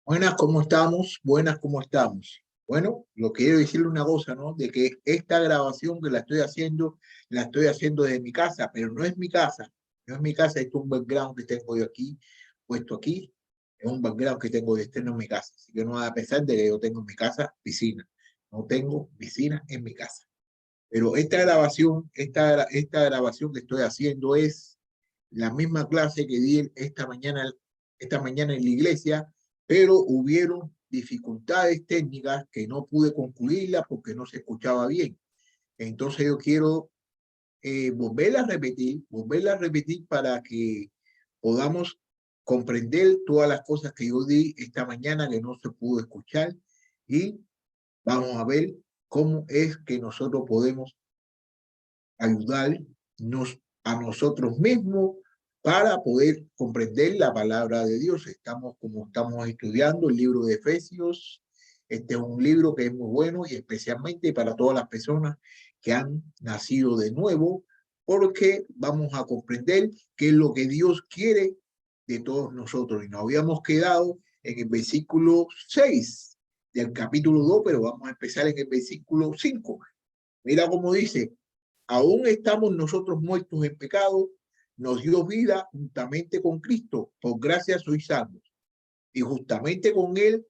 Buenas, ¿cómo estamos? Buenas, ¿cómo estamos? Bueno, lo que quiero decirle una cosa, ¿no? De que esta grabación que la estoy haciendo desde mi casa, pero no es mi casa, no es mi casa, esto es un background que tengo yo aquí, puesto aquí, es un background que tengo de externo en mi casa. Así que no, a pesar de que yo tengo en mi casa piscina, no tengo piscina en mi casa. Pero esta grabación que estoy haciendo es la misma clase que di esta mañana en la iglesia, pero hubieron dificultades técnicas que no pude concluirla porque no se escuchaba bien. Entonces yo quiero volverla a repetir para que podamos comprender todas las cosas que yo di esta mañana que no se pudo escuchar y vamos a ver cómo es que nosotros podemos ayudarnos a nosotros mismos para poder comprender la palabra de Dios. Como estamos estudiando el libro de Efesios. Este es un libro que es muy bueno y especialmente para todas las personas que han nacido de nuevo, porque vamos a comprender qué es lo que Dios quiere de todos nosotros. Y nos habíamos quedado en el versículo 6 del capítulo 2, pero vamos a empezar en el versículo 5. Mira cómo dice: aún estamos nosotros muertos en pecado, nos dio vida juntamente con Cristo, por gracia sois salvos. Y justamente con Él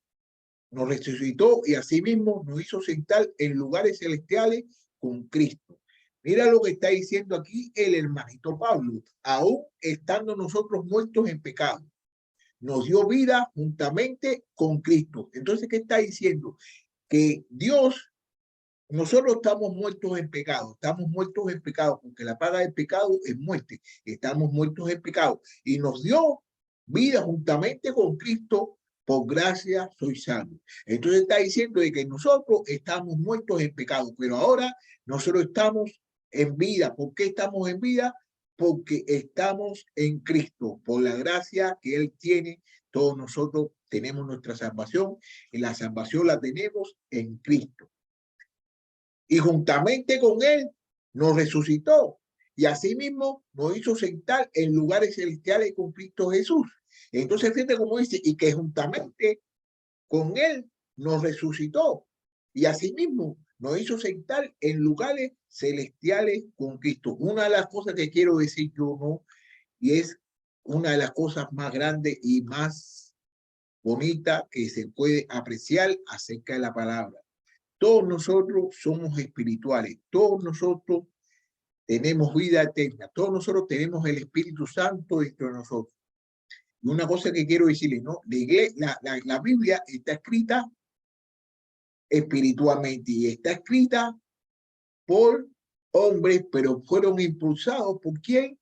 nos resucitó y asimismo nos hizo sentar en lugares celestiales con Cristo. Mira lo que está diciendo aquí el hermanito Pablo: aún estando nosotros muertos en pecado, nos dio vida juntamente con Cristo. Entonces, ¿qué está diciendo? Que Dios, nosotros estamos muertos en pecado, porque la paga del pecado es muerte. Estamos muertos en pecado y nos dio vida juntamente con Cristo, por gracia soy salvo. Entonces está diciendo de que nosotros estamos muertos en pecado, pero ahora nosotros estamos en vida. ¿Por qué estamos en vida? Porque estamos en Cristo, por la gracia que Él tiene. Todos nosotros tenemos nuestra salvación y la salvación la tenemos en Cristo, y juntamente con Él nos resucitó y asimismo nos hizo sentar en lugares celestiales con Cristo Jesús. Entonces fíjate cómo dice: y que juntamente con Él nos resucitó y asimismo nos hizo sentar en lugares celestiales con Cristo. Una de las cosas que quiero decir yo, ¿no? Y es una de las cosas más grandes y más bonitas que se puede apreciar acerca de la palabra. Todos nosotros somos espirituales, todos nosotros tenemos vida eterna, todos nosotros tenemos el Espíritu Santo dentro de nosotros. Y una cosa que quiero decirles, ¿no? La Biblia está escrita espiritualmente y está escrita por hombres, pero fueron impulsados ¿por quién?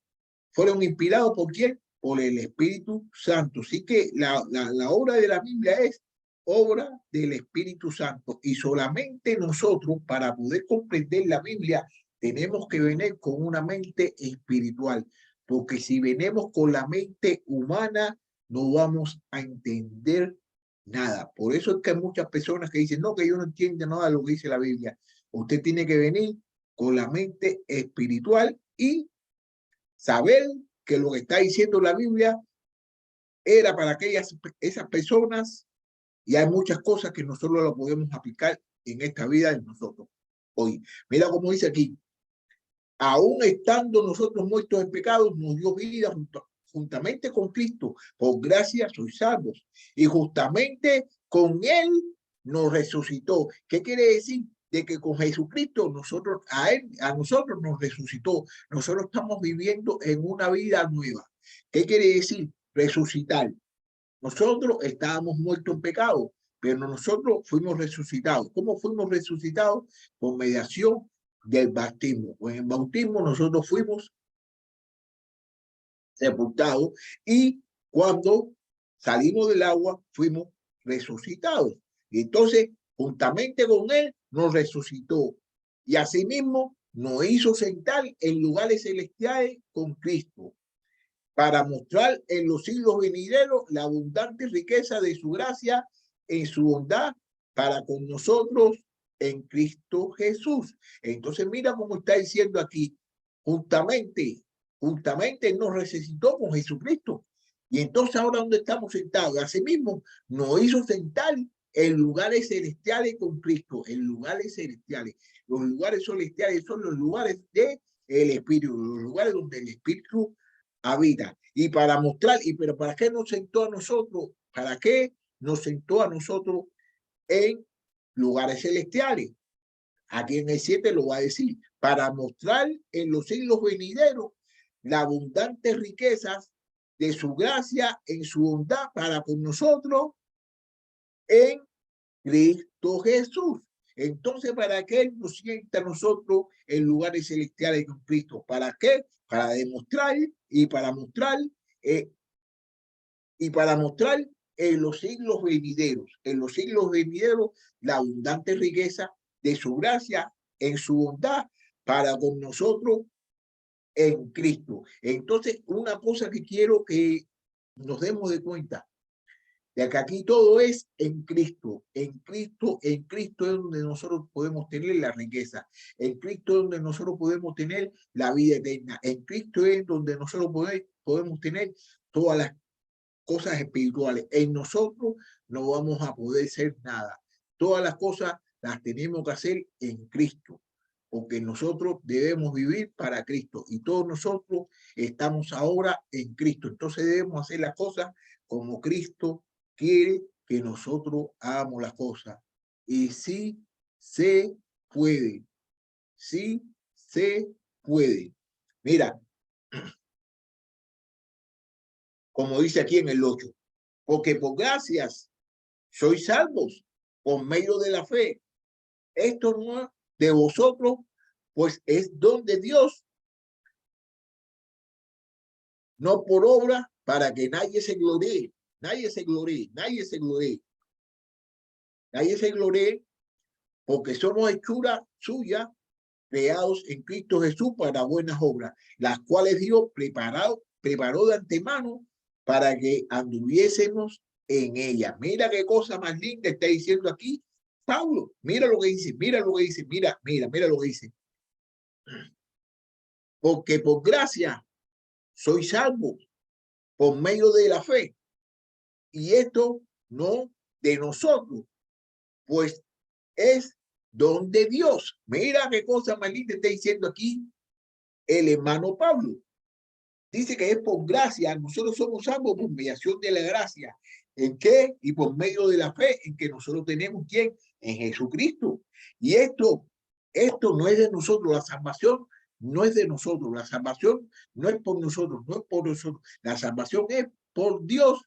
Fueron inspirados ¿por quién? Por el Espíritu Santo. Así que la obra de la Biblia es obra del Espíritu Santo, y solamente nosotros, para poder comprender la Biblia, tenemos que venir con una mente espiritual, porque si venimos con la mente humana no vamos a entender nada. Por eso es que hay muchas personas que dicen: no, que yo no entiendo nada de lo que dice la Biblia. Usted tiene que venir con la mente espiritual y saber que lo que está diciendo la Biblia era para esas personas, y hay muchas cosas que nosotros lo podemos aplicar en esta vida de nosotros hoy. Mira cómo dice aquí: aún estando nosotros muertos en pecados, nos dio vida juntamente con Cristo, por gracia sois salvos, y justamente con Él nos resucitó. ¿Qué quiere decir? De que con Jesucristo a nosotros nos resucitó. Nosotros estamos viviendo en una vida nueva. ¿Qué quiere decir? Resucitar. Nosotros estábamos muertos en pecado, pero nosotros fuimos resucitados. ¿Cómo fuimos resucitados? Por mediación del bautismo. Pues en el bautismo nosotros fuimos sepultados, y cuando salimos del agua fuimos resucitados. Y entonces, juntamente con Él, nos resucitó. Y asimismo nos hizo sentar en lugares celestiales con Cristo, para mostrar en los siglos venideros la abundante riqueza de su gracia en su bondad para con nosotros en Cristo Jesús. Entonces mira cómo está diciendo aquí: juntamente nos resucitó con Jesucristo, Y entonces ahora donde estamos sentados, asimismo nos hizo sentar en lugares celestiales con Cristo, en lugares celestiales. Los lugares celestiales son los lugares del Espíritu, los lugares donde el Espíritu habita. Y para mostrar, pero ¿para qué nos sentó a nosotros? ¿Para qué nos sentó a nosotros en lugares celestiales? Aquí en el 7 lo va a decir, para mostrar en los siglos venideros las abundantes riquezas de su gracia en su bondad para con nosotros en Cristo Jesús. Entonces, ¿para qué Él nos sienta a nosotros en lugares celestiales con Cristo? ¿Para qué? Para demostrar y para mostrar en los siglos venideros, la abundante riqueza de su gracia en su bondad para con nosotros en Cristo. Entonces, una cosa que quiero que nos demos de cuenta, de que aquí todo es en Cristo, en Cristo es donde nosotros podemos tener la riqueza, en Cristo es donde nosotros podemos tener la vida eterna, en Cristo es donde nosotros podemos tener todas las cosas espirituales. En nosotros no vamos a poder ser nada. Todas las cosas las tenemos que hacer en Cristo, porque nosotros debemos vivir para Cristo y todos nosotros estamos ahora en Cristo. Entonces debemos hacer las cosas como Cristo quiere que nosotros hagamos las cosas. Y sí se puede, sí se puede. Mira, como dice aquí en el 8, porque por gracias sois salvos por medio de la fe. Esto no es de vosotros, pues es don de Dios, no por obra, para que nadie se gloree, nadie se gloree, nadie se gloree, nadie se gloree, porque somos hechura suya, creados en Cristo Jesús para buenas obras, las cuales Dios preparó de antemano para que anduviésemos en ella. Mira qué cosa más linda está diciendo aquí Pablo. Mira lo que dice, mira lo que dice, mira lo que dice. Porque por gracia soy salvo por medio de la fe. Y esto no de nosotros, pues es don de Dios. Mira qué cosa más linda está diciendo aquí el hermano Pablo. Dice que es por gracia, nosotros somos salvos por mediación de la gracia. ¿En qué? Y por medio de la fe en que nosotros tenemos, ¿quién? En Jesucristo. Y esto no es de nosotros, la salvación no es de nosotros, la salvación no es por nosotros, no es por nosotros, la salvación es por Dios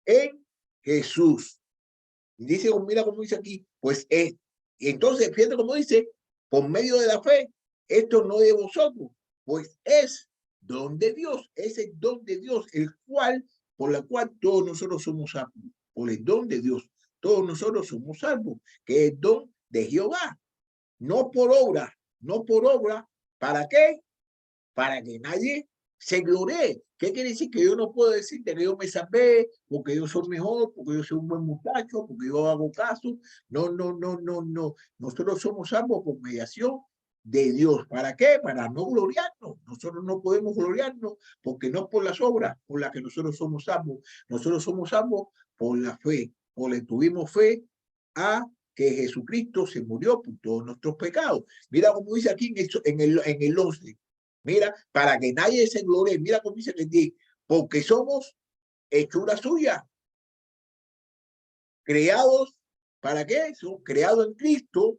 en Jesús. Y dice, mira cómo dice aquí, pues es. Entonces, fíjate cómo dice, por medio de la fe, esto no es de vosotros, pues es don de Dios, ese don de Dios, por la cual todos nosotros somos salvos, por el don de Dios, todos nosotros somos salvos, que es don de Jehová, no por obra, no por obra, ¿para qué? Para que nadie se gloree. ¿Qué quiere decir? Que yo no puedo decir que yo me salvé, porque yo soy mejor, porque yo soy un buen muchacho, porque yo hago caso. No, no, no, no, no. Nosotros somos salvos por mediación de Dios. ¿Para qué? Para no gloriarnos. Nosotros no podemos gloriarnos porque no por las obras por las que nosotros somos salvos. Nosotros somos salvos por la fe. Porque tuvimos fe a que Jesucristo se murió por todos nuestros pecados. Mira cómo dice aquí en el 11. Mira, para que nadie se glorie, mira cómo dice que porque somos hechura suya, creados, ¿para qué? Son creados en Cristo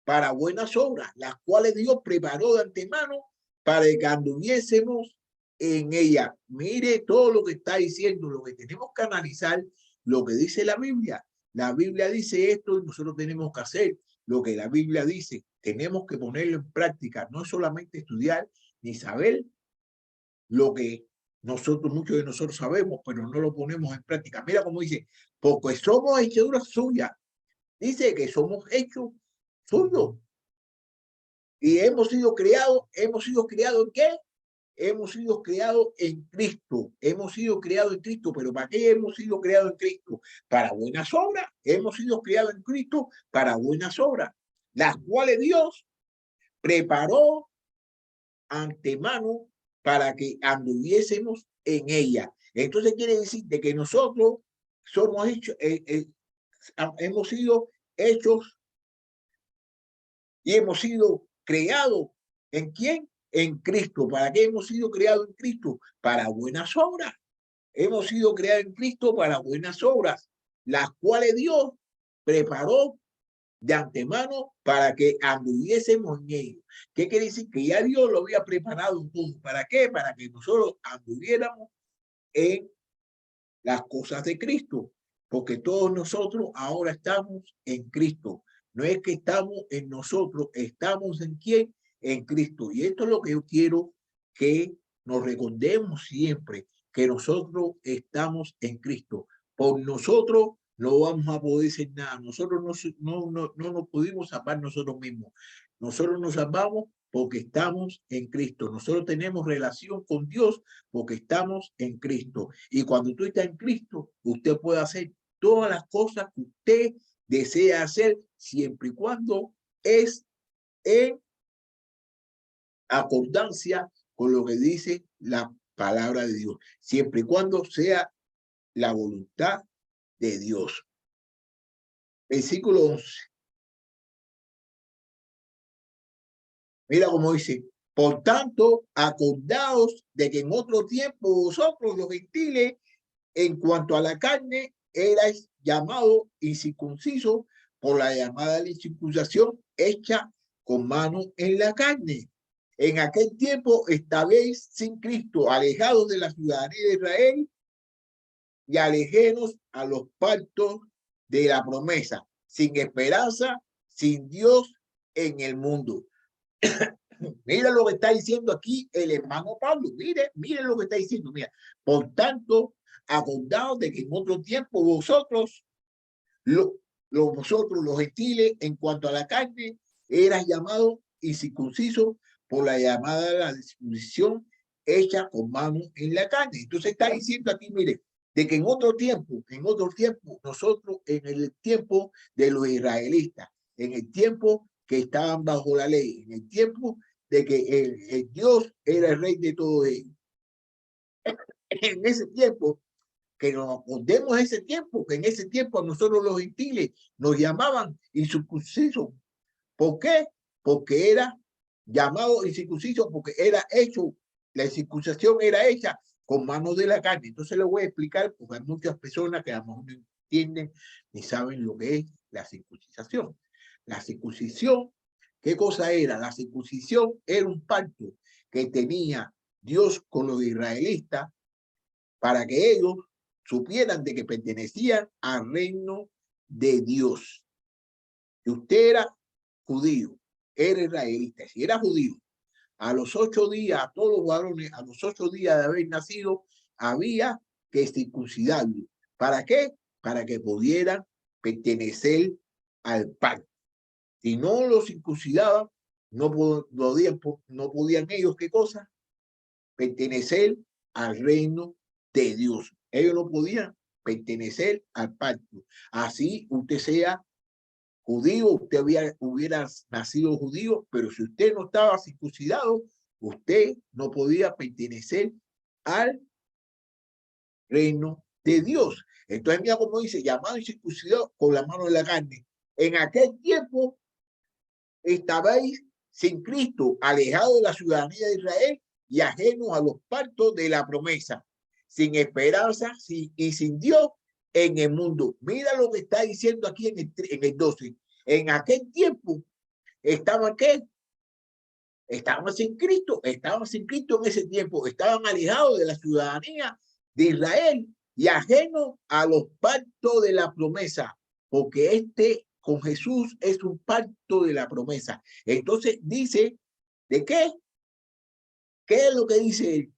para buenas obras, las cuales Dios preparó de antemano para que anduviésemos en ella. Mire todo lo que está diciendo, lo que tenemos que analizar, lo que dice la Biblia. La Biblia dice esto y nosotros tenemos que hacer lo que la Biblia dice. Tenemos que ponerlo en práctica, no solamente estudiar ni saber lo que muchos de nosotros sabemos, pero no lo ponemos en práctica. Mira cómo dice, porque somos hechuras suyas. Dice que somos hechos suyos. Y hemos sido creados ¿en qué? Hemos sido creados en Cristo. Hemos sido creados en Cristo. ¿Pero para qué hemos sido creados en Cristo? Para buenas obras. Hemos sido creados en Cristo para buenas obras, las cuales Dios preparó antemano para que anduviésemos en ella. Entonces quiere decir de que nosotros somos hechos, hemos sido hechos y hemos sido creados. ¿En quién? En Cristo. ¿Para qué hemos sido creados en Cristo? Para buenas obras. Hemos sido creados en Cristo para buenas obras, las cuales Dios preparó de antemano para que anduviésemos en ellos. ¿Qué quiere decir? Que ya Dios lo había preparado todo. ¿Para qué? Para que nosotros anduviéramos en las cosas de Cristo, porque todos nosotros ahora estamos en Cristo. No es que estamos en nosotros, estamos en quién, en Cristo. Y esto es lo que yo quiero que nos recordemos siempre, que nosotros estamos en Cristo. Por nosotros no vamos a poder ser nada. Nosotros no nos pudimos salvar nosotros mismos. Nosotros nos salvamos porque estamos en Cristo. Nosotros tenemos relación con Dios porque estamos en Cristo. Y cuando tú estás en Cristo, usted puede hacer todas las cosas que usted desea hacer, siempre y cuando es en acordancia con lo que dice la palabra de Dios, siempre y cuando sea la voluntad de Dios. Versículo 11. Mira cómo dice: por tanto, acordaos de que en otro tiempo vosotros los gentiles, en cuanto a la carne, erais llamados incircuncisos por la llamada circuncisión hecha con mano en la carne. En aquel tiempo estabais sin Cristo, alejados de la ciudadanía de Israel y alejenos a los pactos de la promesa, sin esperanza, sin Dios en el mundo. Mira lo que está diciendo aquí el hermano Pablo. Mire lo que está diciendo. Mira, por tanto, acordaos de que en otro tiempo vosotros, vosotros los gentiles, en cuanto a la carne, eras llamados incircuncisos por la llamada de la circuncisión hecha con mano en la carne. Entonces está diciendo aquí, mire, de que en otro tiempo, nosotros en el tiempo de los israelitas, en el tiempo que estaban bajo la ley, en el tiempo de que el Dios era el rey de todo ellos. En ese tiempo, que nos acordemos de ese tiempo, que en ese tiempo a nosotros los gentiles nos llamaban incircuncisos. ¿Por qué? Porque era llamado incircunciso, porque era hecho, la circuncisión era hecha con manos de la carne. Entonces le voy a explicar, porque hay muchas personas que a lo mejor no entienden ni saben lo que es la circuncisión. La circuncisión, ¿qué cosa era? La circuncisión era un pacto que tenía Dios con los israelitas para que ellos supieran de que pertenecían al reino de Dios. Si usted era judío, era israelita, si era judío, a los 8 días, a todos los varones, a los 8 días de haber nacido, había que circuncidarlo. ¿Para qué? Para que pudieran pertenecer al pacto. Si no los circuncidaban, no podían ellos, ¿qué cosa? Pertenecer al reino de Dios. Ellos no podían pertenecer al pacto. Así usted sea judío, usted hubiera nacido judío, pero si usted no estaba circuncidado, usted no podía pertenecer al reino de Dios. Entonces, mira cómo dice, llamado y circuncidado con la mano de la carne. En aquel tiempo estabais sin Cristo, alejados de la ciudadanía de Israel y ajenos a los pactos de la promesa, sin esperanza y sin Dios en el mundo. Mira lo que está diciendo aquí en el 12. En aquel tiempo estaban ¿qué? Estaban sin Cristo en ese tiempo, estaban alejados de la ciudadanía de Israel y ajenos a los pactos de la promesa, porque con Jesús es un pacto de la promesa. Entonces dice, ¿de qué? ¿Qué es lo que dice él?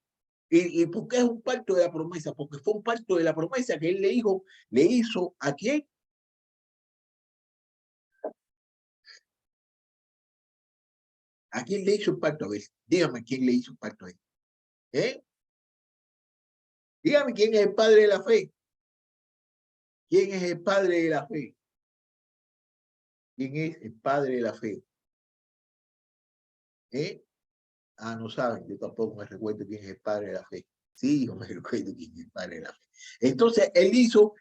¿Y por qué es un pacto de la promesa? Porque fue un pacto de la promesa que él le hizo ¿a quién? ¿A quién le hizo un pacto? A ver, dígame quién le hizo un pacto a él. Dígame quién es el padre de la fe. ¿Quién es el padre de la fe? ¿Quién es el padre de la fe? Ah, no saben, yo tampoco me recuerdo quién es el padre de la fe. Sí, yo me recuerdo quién es el padre de la fe. Entonces, él hizo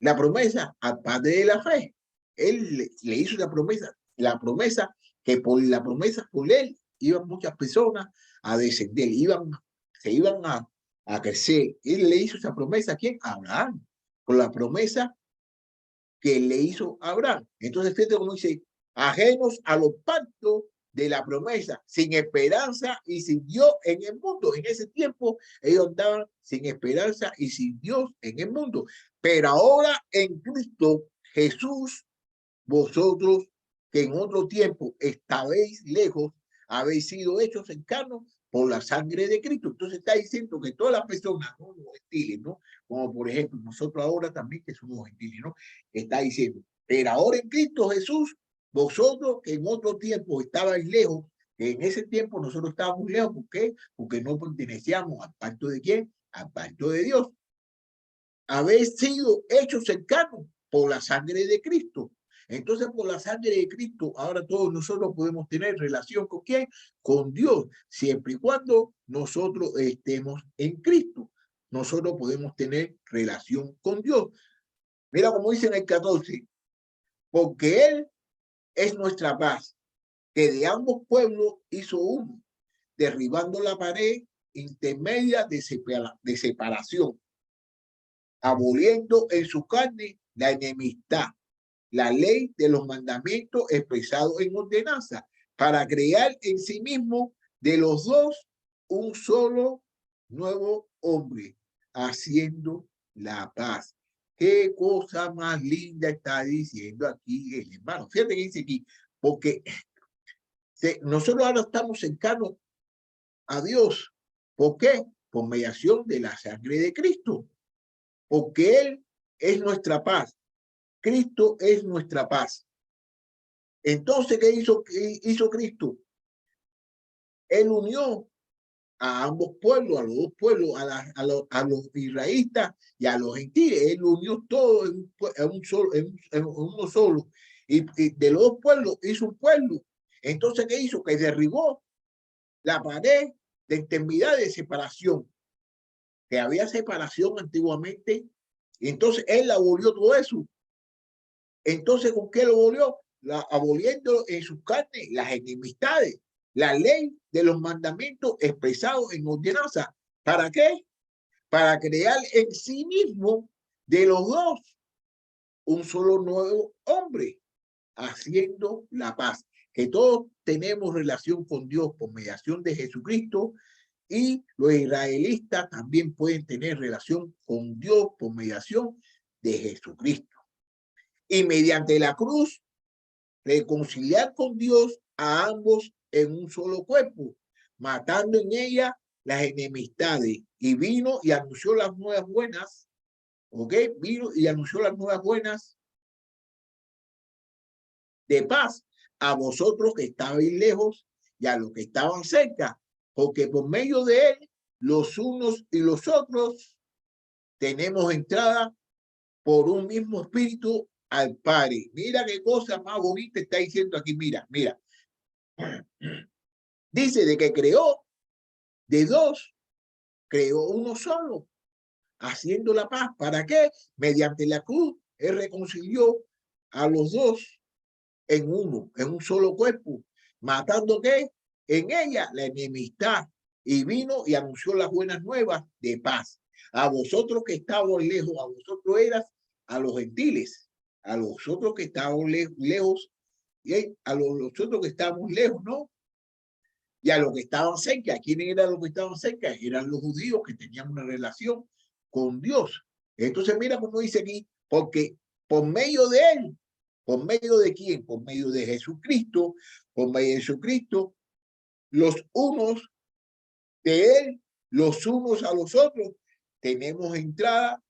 la promesa al padre de la fe. Él le hizo la promesa que por la promesa por él iban muchas personas a descender, se iban a crecer. Él le hizo esa promesa a quién? A Abraham, con la promesa que le hizo Abraham. Entonces, fíjate cómo dice, ajenos a los pactos de la promesa, sin esperanza y sin Dios en el mundo. En ese tiempo ellos andaban sin esperanza y sin Dios en el mundo. Pero ahora en Cristo Jesús, vosotros que en otro tiempo estabais lejos, habéis sido hechos cercanos por la sangre de Cristo. Entonces está diciendo que todas las personas, ¿no? Los gentiles, ¿no? Como por ejemplo nosotros ahora también que somos gentiles, ¿no? Está diciendo, pero ahora en Cristo Jesús, vosotros que en otro tiempo estabais lejos, que en ese tiempo nosotros estábamos lejos, ¿por qué? Porque no pertenecíamos al pacto de quién, al pacto de Dios. Habéis sido hechos cercanos por la sangre de Cristo. Entonces, por la sangre de Cristo, ahora todos nosotros podemos tener relación con quién, con Dios, siempre y cuando nosotros estemos en Cristo. Nosotros podemos tener relación con Dios. Mira como dice en el 14, porque Él es nuestra paz, que de ambos pueblos hizo uno, derribando la pared intermedia de separación, aboliendo en su carne la enemistad, la ley de los mandamientos expresados en ordenanza, para crear en sí mismo de los dos un solo nuevo hombre, haciendo la paz. Qué cosa más linda está diciendo aquí el hermano. Fíjate que dice aquí, porque nosotros ahora estamos cercanos a Dios. ¿Por qué? Por mediación de la sangre de Cristo. Porque Él es nuestra paz. Cristo es nuestra paz. Entonces, ¿qué hizo Cristo? Él unió a ambos pueblos, a los dos pueblos, a los israelitas y a los gentiles. Él unió todo en uno solo. Y de los dos pueblos hizo un pueblo. Entonces, ¿qué hizo? Que derribó la pared de extremidad de separación, que había separación antiguamente. Y entonces él abolió todo eso. Entonces, ¿con qué lo abolió? Aboliendo en sus carnes las enemistades, la ley de los mandamientos expresados en ordenanza. ¿Para qué? Para crear en sí mismo de los dos un solo nuevo hombre, haciendo la paz. Que todos tenemos relación con Dios por mediación de Jesucristo, y los israelitas también pueden tener relación con Dios por mediación de Jesucristo. Y mediante la cruz, reconciliar con Dios a ambos en un solo cuerpo, matando en ella las enemistades. Y vino y anunció las nuevas buenas, ¿ok? Vino y anunció las nuevas buenas de paz a vosotros que estabais lejos y a los que estaban cerca, porque por medio de él, los unos y los otros tenemos entrada por un mismo espíritu al Padre. Mira qué cosa más bonita está diciendo aquí. Mira, mira. Dice de que creó de dos, creó uno solo, haciendo la paz. ¿Para qué? Mediante la cruz, él reconcilió a los dos en uno, en un solo cuerpo, matando ¿qué? En ella la enemistad, y vino y anunció las buenas nuevas de paz. A vosotros que estábamos lejos, a vosotros eras a los gentiles, a los otros que estábamos lejos, y a los otros que estábamos lejos, ¿no? Y a los que estaban cerca. ¿Quiénes eran los que estaban cerca? Eran los judíos que tenían una relación con Dios. Entonces mira cómo dice aquí, porque por medio de él, ¿por medio de quién? Por medio de Jesucristo, por medio de Jesucristo, los unos de él, los unos a los otros, tenemos entrada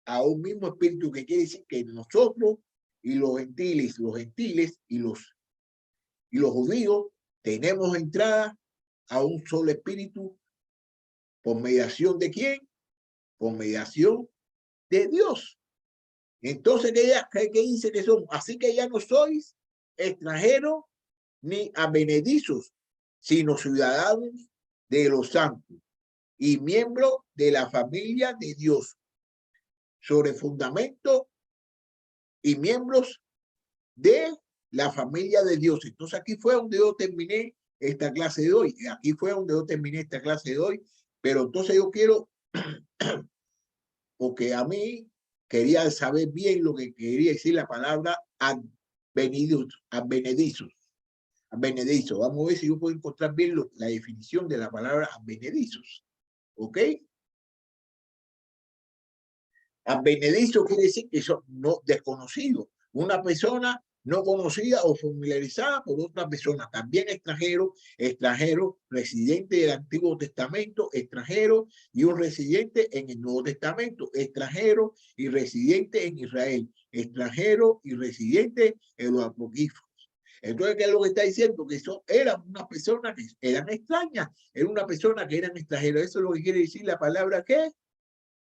a un mismo espíritu, que quiere decir que nosotros y los gentiles y los judíos tenemos entrada a un solo espíritu. ¿Por mediación de quién? Por mediación de Dios. Entonces, ¿qué dice que son? Así que ya no sois extranjeros ni advenedizos, sino ciudadanos de los santos y miembros de la familia de Dios, sobre fundamento y miembros de la familia de Dios. Entonces aquí fue donde yo terminé esta clase de hoy. Aquí fue donde yo terminé esta clase de hoy. Pero entonces yo quiero, porque a mí quería saber bien lo que quería decir la palabra advenedizos. Advenedizos. Vamos a ver si yo puedo encontrar bien la definición de la palabra advenedizos. ¿Ok? Advenedizo quiere decir que son no desconocidos. Una persona no conocida o familiarizada por otra persona, también extranjero, residente del Antiguo Testamento, extranjero y un residente en el Nuevo Testamento, extranjero y residente en Israel, extranjero y residente en los apócrifos. Entonces, ¿qué es lo que está diciendo? Que eso eran unas personas que eran extrañas, era una persona que eran extranjeras. Eso es lo que quiere decir la palabra ¿qué?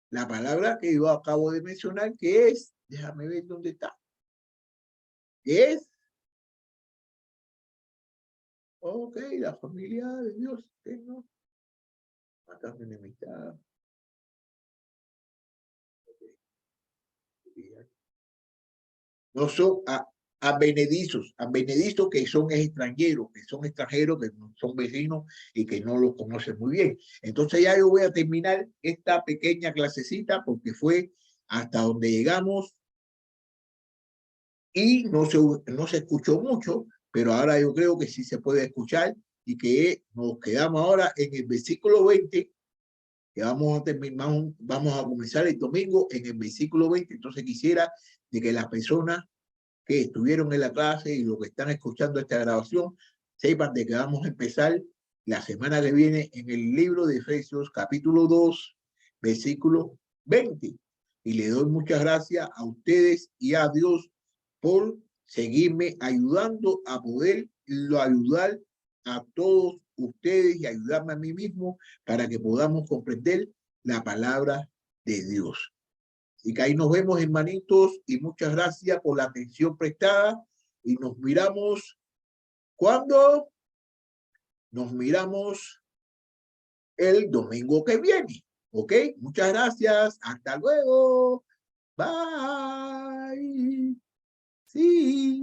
La palabra que yo acabo de mencionar, que es, déjame ver dónde está, que es, ok, la familia de Dios, no, matar enemistad. No son advenedizos que son extranjeros, que no son vecinos y que no los conocen muy bien. Entonces ya yo voy a terminar esta pequeña clasecita porque fue hasta donde llegamos y no se escuchó mucho, pero ahora yo creo que sí se puede escuchar y que nos quedamos ahora en el versículo 20, que vamos a terminar, vamos a comenzar el domingo en el versículo 20. Entonces quisiera de que las personas que estuvieron en la clase y los que están escuchando esta grabación sepan de que vamos a empezar la semana que viene en el libro de Efesios capítulo 2, versículo 20. Y le doy muchas gracias a ustedes y a Dios por seguirme ayudando a poder ayudar a todos ustedes y ayudarme a mí mismo para que podamos comprender la palabra de Dios. Y que ahí nos vemos, hermanitos, y muchas gracias por la atención prestada. Y nos miramos, ¿cuándo? Nos miramos el domingo que viene. ¿Ok? Muchas gracias. Hasta luego. Bye. Sí.